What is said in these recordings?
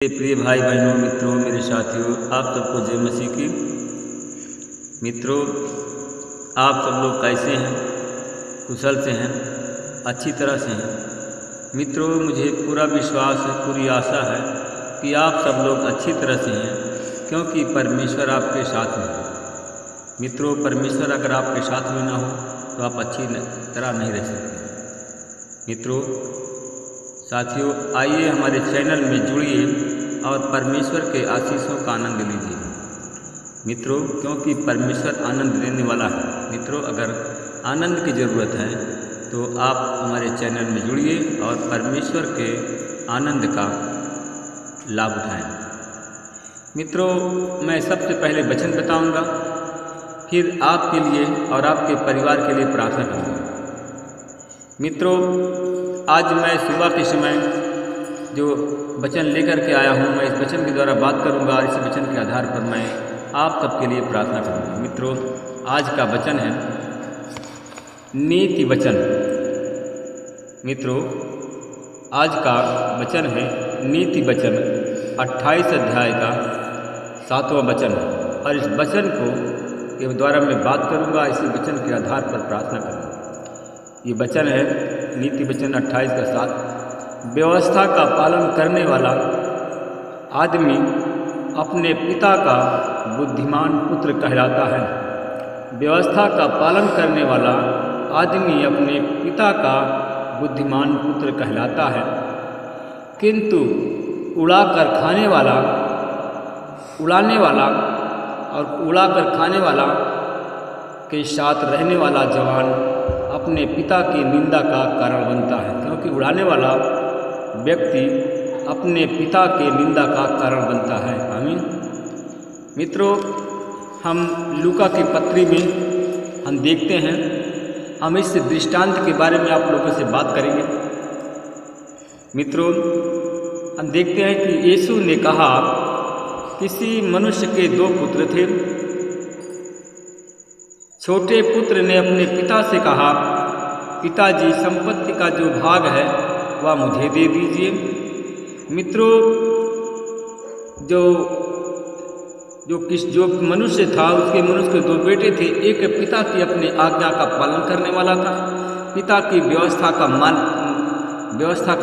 मेरे प्रिय भाई बहनों, मित्रों, मेरे साथियों, आप सबको जय मसीह की। मित्रों, आप सब लोग कैसे हैं? कुशल से हैं? अच्छी तरह से हैं? मित्रों, मुझे पूरा विश्वास है, पूरी आशा है कि आप सब लोग अच्छी तरह से हैं, क्योंकि परमेश्वर आपके साथ में है। मित्रों, परमेश्वर अगर आपके साथ में ना हो तो आप अच्छी तरह नहीं रह सकते। मित्रों, साथियों, आइए हमारे चैनल में जुड़िए और परमेश्वर के आशीषों का आनंद लीजिए। मित्रों, क्योंकि परमेश्वर आनंद देने वाला है। मित्रों, अगर आनंद की ज़रूरत है तो आप हमारे चैनल में जुड़िए और परमेश्वर के आनंद का लाभ उठाएं। मित्रों, मैं सबसे पहले वचन बताऊंगा, फिर आपके लिए और आपके परिवार के लिए प्रार्थना करूंगा। मित्रों, आज मैं सुबह के समय जो वचन लेकर के आया हूँ, मैं इस वचन के द्वारा बात करूँगा और इस वचन के आधार पर मैं आप सबके लिए प्रार्थना करूँगा। मित्रों, आज का वचन है नीति वचन। मित्रों, आज का वचन है नीति वचन 28 अध्याय का 7वां वचन है, और इस वचन के द्वारा मैं बात करूँगा, इसी वचन के आधार पर प्रार्थना करूँगा। ये वचन है नीति वचन 28 का 7। व्यवस्था का पालन करने वाला आदमी अपने पिता का बुद्धिमान पुत्र कहलाता है। व्यवस्था का पालन करने वाला आदमी अपने पिता का बुद्धिमान पुत्र कहलाता है, किंतु उड़ाकर खाने वाला, उड़ाने वाला और उड़ाकर खाने वाला के साथ रहने वाला जवान अपने पिता की निंदा का कारण बनता है। क्योंकि उड़ाने वाला व्यक्ति अपने पिता के निंदा का कारण बनता है। आमीन। मित्रों, हम लूका की पत्री में हम देखते हैं, हम इस दृष्टांत के बारे में आप लोगों से बात करेंगे। मित्रों, हम देखते हैं कि यीशु ने कहा, किसी मनुष्य के 2 पुत्र थे। छोटे पुत्र ने अपने पिता से कहा, पिताजी, संपत्ति का जो भाग है वह मुझे दे दीजिए। मित्रों, जो मनुष्य था, उसके मनुष्य के 2 बेटे थे। एक पिता की अपने आज्ञा का पालन करने वाला था, पिता की व्यवस्था का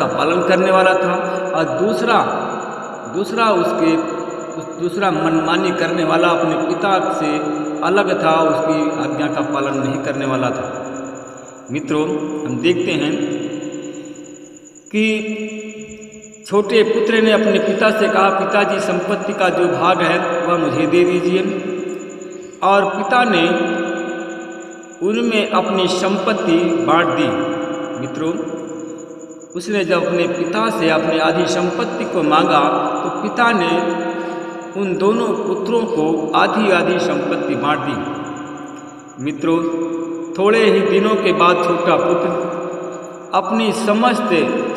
पालन करने वाला था, और दूसरा मनमानी करने वाला अपने पिता से अलग था, उसकी आज्ञा का पालन नहीं करने वाला था। मित्रों, हम देखते हैं कि छोटे पुत्र ने अपने पिता से कहा, पिताजी, संपत्ति का जो भाग है वह मुझे दे दीजिए। और पिता ने उनमें अपनी संपत्ति बांट दी। मित्रों, उसने जब अपने पिता से अपनी आधी संपत्ति को मांगा तो पिता ने उन दोनों पुत्रों को आधी आधी संपत्ति बांट दी। मित्रों, थोड़े ही दिनों के बाद छोटा पुत्र अपनी समस्त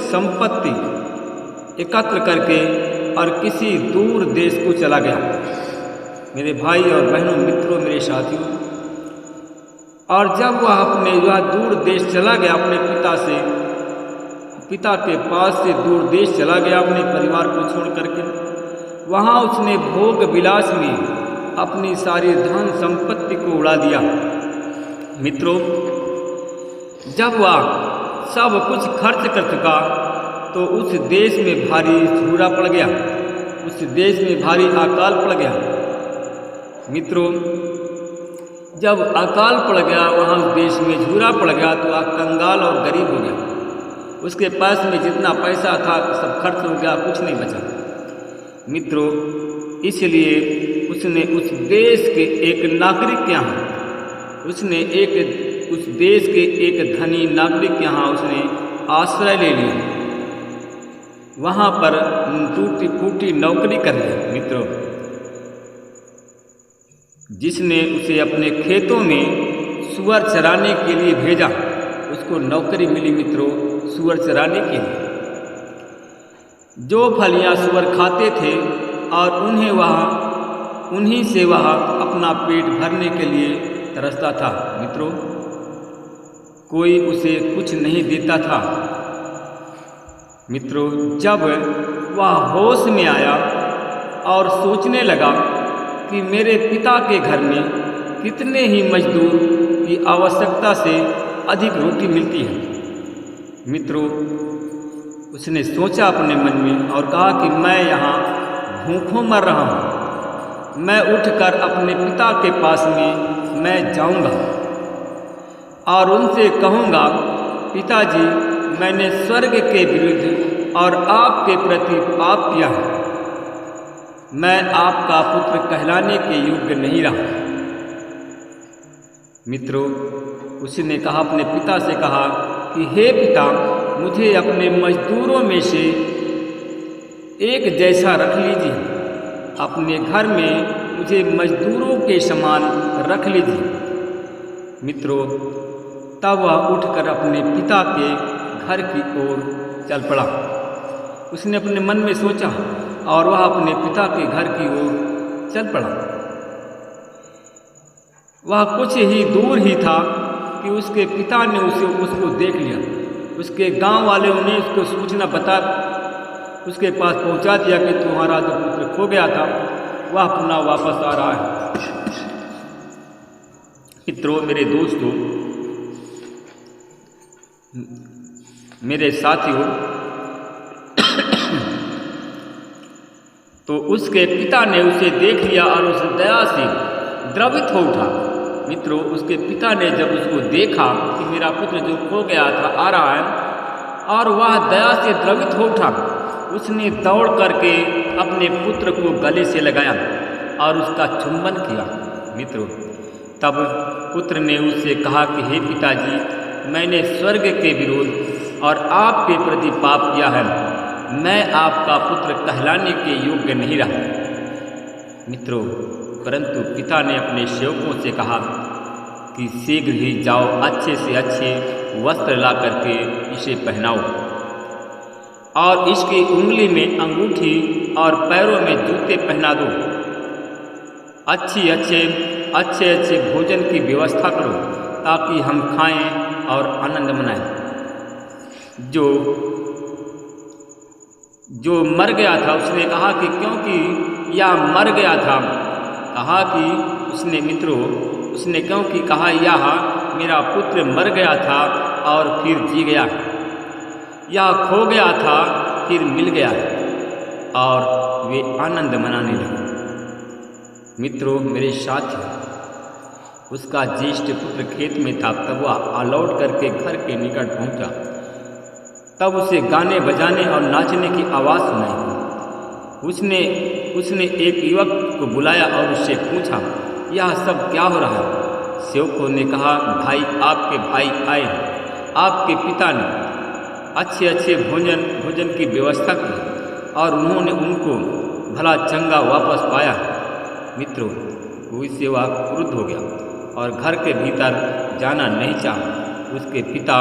संपत्ति एकत्र करके और किसी दूर देश को चला गया। मेरे भाई और बहनों, मित्रों, मेरे साथियों, और जब वह दूर देश चला गया, अपने पिता के पास से दूर देश चला गया, अपने परिवार को छोड़ करके, वहाँ उसने भोग विलास में अपनी सारी धन संपत्ति को उड़ा दिया। मित्रों, जब वह सब कुछ खर्च कर चुका तो उस देश में भारी झूरा पड़ गया, उस देश में भारी अकाल पड़ गया। मित्रों, जब अकाल पड़ गया, वहाँ उस देश में झूरा पड़ गया, तो वह कंगाल और गरीब हो गया। उसके पास में जितना पैसा था सब खर्च हो गया, कुछ नहीं बचा। मित्रों, इसलिए उसने उस देश के एक नागरिक के यहाँ, उस देश के एक धनी नागरिक के यहाँ उसने आश्रय ले लिया। वहाँ पर टूटी फूटी नौकरी कर ली। मित्रों, जिसने उसे अपने खेतों में सुअर चराने के लिए भेजा, उसको नौकरी मिली। मित्रों, सुअर चराने के लिए जो फलियाँ सुअर खाते थे और उन्हीं से वह अपना पेट भरने के लिए तरसता था। मित्रों, कोई उसे कुछ नहीं देता था। मित्रों, जब वह होश में आया और सोचने लगा कि मेरे पिता के घर में कितने ही मजदूर की आवश्यकता से अधिक रोटी मिलती है। मित्रों, उसने सोचा अपने मन में और कहा कि मैं यहाँ भूखों मर रहा हूँ, मैं उठकर अपने पिता के पास में मैं जाऊँगा और उनसे कहूँगा, पिताजी, मैंने स्वर्ग के विरुद्ध और आपके प्रति पाप किया है, मैं आपका पुत्र कहलाने के योग्य नहीं रहा। मित्रों, उसने कहा, अपने पिता से कहा कि हे पिता, मुझे अपने मजदूरों में से एक जैसा रख लीजिए, अपने घर में मुझे मजदूरों के समान रख लीजिए। मित्रों, तब वह उठकर अपने पिता के घर की ओर चल पड़ा। उसने अपने मन में सोचा और वह अपने पिता के घर की ओर चल पड़ा। वह कुछ ही दूर ही था कि उसके पिता ने उसको देख लिया। उसके गांव वालों ने उसको सूचना बता उसके पास पहुंचा दिया कि तुम्हारा जो पुत्र खो गया था वह पुनः वापस आ रहा है। मित्रों, मेरे दोस्तों, मेरे साथियों, तो उसके पिता ने उसे देख लिया और उस दया से द्रवित हो उठा। मित्रों, उसके पिता ने जब उसको देखा कि मेरा पुत्र जो खो गया था आ रहा है और वह दया से द्रवित हो उठा, उसने दौड़ करके अपने पुत्र को गले से लगाया और उसका चुंबन किया। मित्रों, तब पुत्र ने उससे कहा कि हे पिताजी, मैंने स्वर्ग के विरोध और आपके प्रति पाप किया है, मैं आपका पुत्र कहलाने के योग्य नहीं रहा। मित्रों, परंतु पिता ने अपने सेवकों से कहा कि शीघ्र ही जाओ, अच्छे से अच्छे वस्त्र ला करके इसे पहनाओ और इसकी उंगली में अंगूठी और पैरों में जूते पहना दो। अच्छे भोजन की व्यवस्था करो ताकि हम खाएं और आनंद मनाएं। जो मर गया था, उसने कहा कि क्योंकि यह मर गया था, कहा कि उसने मित्रों उसने क्योंकि कहा यह मेरा पुत्र मर गया था और फिर जी गया, यह खो गया था फिर मिल गया, और वे आनंद मनाने लगे। मित्रों, मेरे साथियों, उसका ज्येष्ठ पुत्र खेत में था, तब वह लौट करके घर के निकट पहुंचा। तब उसे गाने बजाने और नाचने की आवाज़ सुनाई। उसने एक युवक को बुलाया और उससे पूछा, यह सब क्या हो रहा है? सेवकों ने कहा, भाई, आपके भाई आए हैं। आपके पिता ने अच्छे भोजन की व्यवस्था की और उन्होंने उनको भला चंगा वापस पाया। मित्रों, उससे वह क्रुद्ध हो गया और घर के भीतर जाना नहीं चाहा। उसके पिता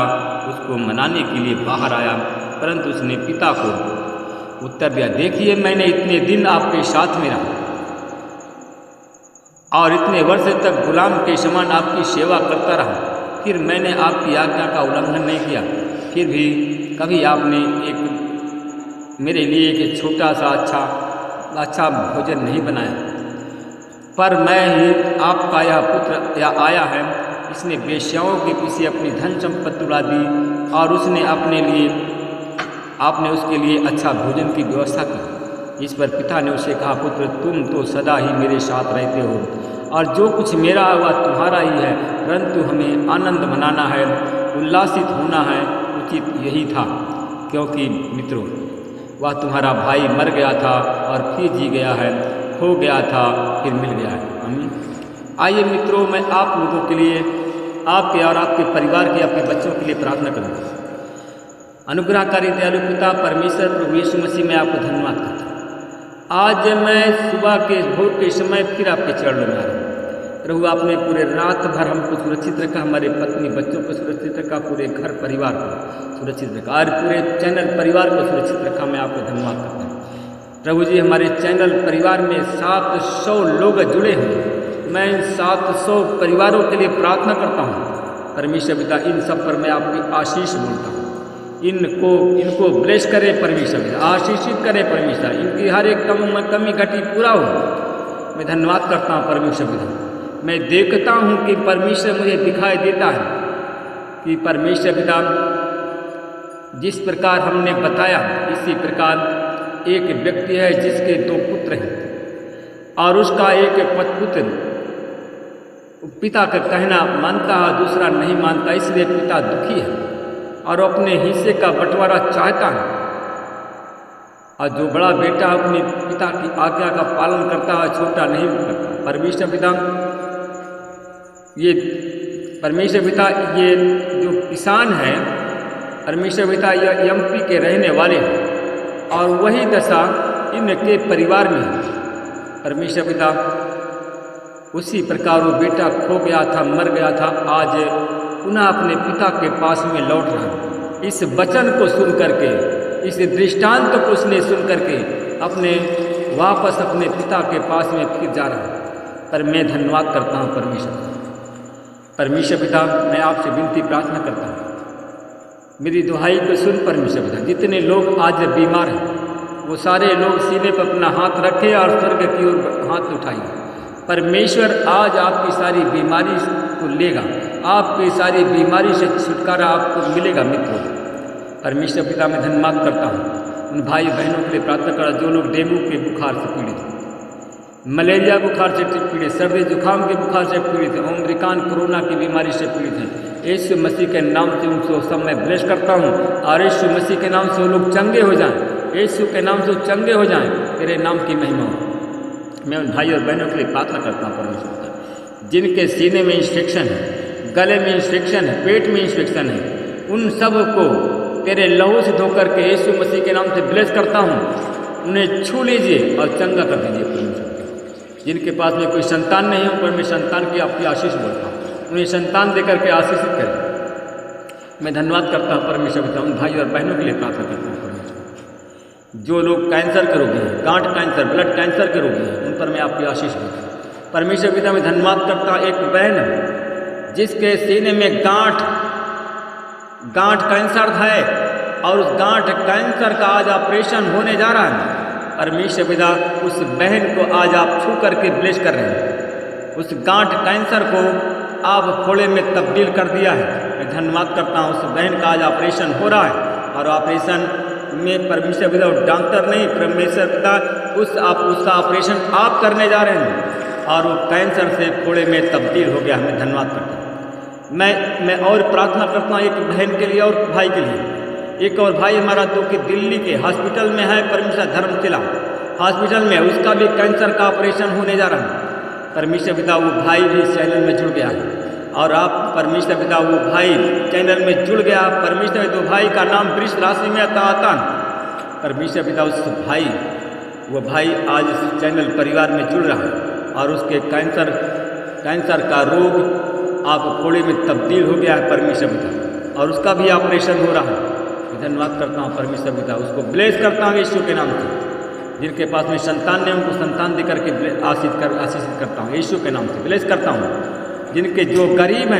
उसको मनाने के लिए बाहर आया, परंतु उसने पिता को उत्तर दिया, देखिए, मैंने इतने दिन आपके साथ में रहा और इतने वर्ष तक गुलाम के समान आपकी सेवा करता रहा, फिर मैंने आपकी आज्ञा का उल्लंघन नहीं किया, फिर भी कभी आपने मेरे लिए एक छोटा सा अच्छा भोजन नहीं बनाया। पर मैं ही आपका यह पुत्र आया है, इसने वेश्याओं के पीछे अपनी धन संपत्ति उड़ा दी और आपने उसके लिए अच्छा भोजन की व्यवस्था की। इस पर पिता ने उसे कहा, पुत्र, तुम तो सदा ही मेरे साथ रहते हो और जो कुछ मेरा वह तुम्हारा ही है, परंतु हमें आनंद मनाना है, उल्लासित होना है, उचित यही था, क्योंकि मित्रों, वह तुम्हारा भाई मर गया था और फिर जी गया है, खो गया था फिर मिल गया है। आमीन। आइए मित्रों, मैं आप लोगों के लिए, आपके और आपके परिवार के, आपके बच्चों के लिए प्रार्थना करूँगा। अनुग्रहकारी दयालु पिता परमेश्वर प्रभु यीशु मसीह, मैं आपको धन्यवाद करता हूँ। आज मैं सुबह के भोर के समय फिर आपके चरणों में आ रहा हूँ। प्रभु, आपने पूरे रात भर हमको सुरक्षित रखा, हमारे पत्नी बच्चों को सुरक्षित रखा, पूरे घर परिवार को सुरक्षित रखा और पूरे चैनल परिवार को सुरक्षित रखा। मैं आपको धन्यवाद करता हूँ। प्रभु जी, हमारे चैनल परिवार में 700 लोग जुड़े हैं। मैं इन 700 परिवारों के लिए प्रार्थना करता हूँ। परमेश्वर पिता, इन सब पर मैं आपकी आशीष बोलता हूँ। इनको ब्लेस करे परमेश्वर, आशीषित करे परमेश्वर, इनकी हर एक कमी घटी पूरा हो। मैं धन्यवाद करता हूँ परमेश्वर पिता। मैं देखता हूँ कि परमेश्वर मुझे दिखाई देता है कि परमेश्वर पिता जिस प्रकार हमने बताया इसी प्रकार एक व्यक्ति है जिसके 2 पुत्र हैं और उसका एक पुत्र पिता का कहना मानता है, दूसरा नहीं मानता, इसलिए पिता दुखी है और अपने हिस्से का बंटवारा चाहता है। और जो बड़ा बेटा अपने पिता की आज्ञा का पालन करता है, छोटा नहीं करता। परमेश्वर पिता ये जो किसान है, परमेश्वर पिता यह एमपी के रहने वाले हैं और वही दशा इनके परिवार में है। परमेश्वर पिता उसी प्रकार वो बेटा खो गया था, मर गया था, आज पुनः अपने पिता के पास में लौट रहा है। इस वचन को सुन करके, इस दृष्टांत को उसने सुन करके वापस अपने पिता के पास में फिर जा रहा है। पर मैं धन्यवाद करता हूँ परमेश्वर पिता, मैं आपसे विनती प्रार्थना करता हूँ, मेरी दुहाई को सुन परमेश्वर पिता। जितने लोग आज बीमार हैं वो सारे लोग सीने पर अपना हाथ रखें और स्वर्ग की ओर हाथ उठाइए। परमेश्वर आज आपकी सारी बीमारी को लेगा, आपकी सारी बीमारी से छुटकारा आपको मिलेगा मित्रों। परमेश्वर पिता मैं धन्यवाद करता हूँ उन भाई बहनों के लिए प्रार्थना करा जो लोग डेंगू के बुखार से पीड़ित हैं, मलेरिया बुखार से पीड़ित, सर्दी जुकाम के बुखार से पीड़ित हैं, ओमरिकान कोरोना की बीमारी से पीड़ित हैं। यीशु मसीह के नाम से उनको सब मैं ब्लेस करता हूँ और यीशु मसीह के नाम से वो लोग चंगे हो जाएं, यीशु के नाम से वो चंगे हो जाएं, तेरे नाम की महिमा हो। मैं उन भाई और बहनों के लिए प्रार्थना करता हूँ परमेश्वर, जिनके सीने में इंफेक्शन है, गले में इंफेक्शन है, पेट में इंफेक्शन है, उन सब को तेरे लहू से धोकर के यीशु मसीह के नाम से ब्लेस करता हूँ। उन्हें छू लीजिए और चंगा कर दीजिए परमेश्वर। जिनके पास में कोई संतान नहीं हो, पर मैं संतान की आपकी आशीष बोलता हूँ, उन्हें संतान देकर के आशीषित करें। मैं धन्यवाद करता हूँ परमेश्वर पिता, उन भाई और बहनों के लिए प्रार्थना करता हूँ परमेश्वर। जो लोग कैंसर के रोगी हैं, गांठ कैंसर, ब्लड कैंसर के रोगी हैं, उन पर मैं आपकी आशीष देता हूँ परमेश्वर पिता। मैं धन्यवाद करता हूँ एक बहन जिसके सीने में गांठ कैंसर है और उस गांठ कैंसर का आज ऑपरेशन होने जा रहा है। परमेश्वर पिता उस बहन को आज आप छू करके ब्लेस कर रहे हैं। उस गांठ कैंसर को आप फोड़े में तब्दील कर दिया है। मैं धन्यवाद करता हूँ उस बहन का आज ऑपरेशन हो रहा है और ऑपरेशन में परमेश्वर पिता डॉक्टर नहीं, परमेश्वर पिता उसका ऑपरेशन आप करने जा रहे हैं और वो कैंसर से फोड़े में तब्दील हो गया। मैं धन्यवाद करता हूँ। मैं और प्रार्थना करता हूँ एक बहन के लिए और भाई के लिए। एक और भाई हमारा जो कि दिल्ली के हॉस्पिटल में है, परमेश्वर धर्मशिला हॉस्पिटल में, उसका भी कैंसर का ऑपरेशन होने जा रहा है। परमेश्वर पिता वो भाई भी चैनल में जुड़ गया है और आप परमेश्वर पिता वो भाई चैनल में जुड़ गया। परमेश्वर तो भाई का नाम वृष राशि में आता है। परमेश्वर पिता वो भाई आज इस चैनल परिवार में जुड़ रहा है और उसके कैंसर का रोग आप फोड़े में तब्दील हो गया है परमेश्वर पिता, और उसका भी ऑपरेशन हो रहा है। धन्यवाद करता हूँ परमेश्वर पिता, उसको ब्लेस करता हूँ यीशु के नाम से। जिनके पास में संतान नहीं उनको संतान देकर के आशीषित करता हूँ यीशु के नाम से, ब्लेस करता हूँ। जिनके जो गरीब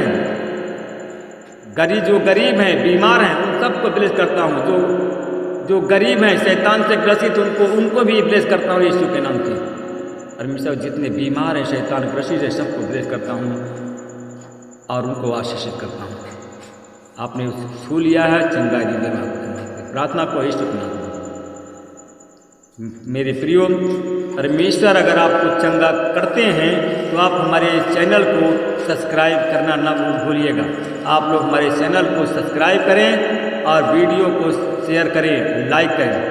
हैं, बीमार हैं, उन सबको ब्लेस करता हूँ। जो गरीब हैं, शैतान से ग्रसित, उनको भी ब्लेस करता हूँ यीशु के नाम से। परमेश्वर जितने बीमार हैं, शैतान ग्रसित है, सबको ब्लेस करता हूँ और उनको आशीषित करता हूँ। आपने छू लिया है, चंगाई दीजिए। प्रार्थना को यीशु के नाम में। मेरे प्रियो परमेश्वर अगर आपको चंगा करते हैं तो आप हमारे चैनल को सब्सक्राइब करना ना भूलिएगा। आप लोग हमारे चैनल को सब्सक्राइब करें और वीडियो को शेयर करें, लाइक करें।